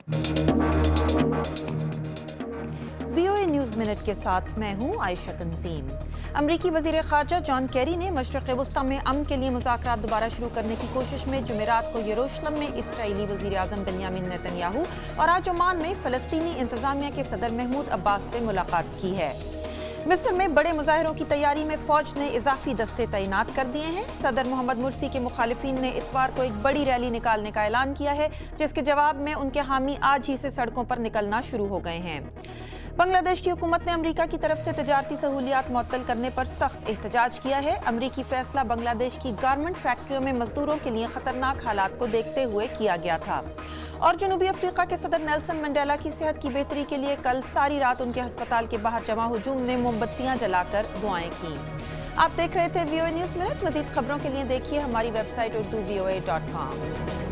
VOA news minute के साथ मैं हूं आयशा तंजीम। अमरीकी वज़ीर ख़ारजा जॉन केरी ने मशरिक़ वस्ता में अमन के लिए मुज़ाकरात दोबारा शुरू करने की कोशिश में जुमेरात को यरूशलेम में इसराइली वज़ीर आज़म बेंयामिन नेतन्याहू और आज ओमान में फ़लस्तीनी इंतज़ामिया के सदर महमूद अब्बास से मुलाकात की है। मिस्र में बड़े मुजाहरों की तैयारी में फ़ौज ने इजाफी दस्ते तैनात कर दिए हैं। सदर मोहम्मद मुर्सी के मुखालिफिन ने इतवार को एक बड़ी रैली निकालने का ऐलान किया है, जिसके जवाब में उनके हामी आज ही से सड़कों पर निकलना शुरू हो गए हैं। बांग्लादेश की हुकूमत ने अमेरिका की तरफ से तजारती सहूलियात मुअत्तल करने पर सख्त एहतजाज किया है। अमेरिकी फैसला बांग्लादेश की गारमेंट फैक्ट्रियों में मजदूरों के लिए खतरनाक हालात को देखते हुए किया गया था। और जनूबी अफ्रीका के सदर नेल्सन मंडेला की सेहत की बेहतरी के लिए कल सारी रात उनके अस्पताल के बाहर जमा हुजूम ने मोमबत्तियां जलाकर दुआएं की। आप देख रहे थे VOA न्यूज़ मिनट। मज़ीद खबरों के लिए देखिए हमारी वेबसाइट urduvoa.com।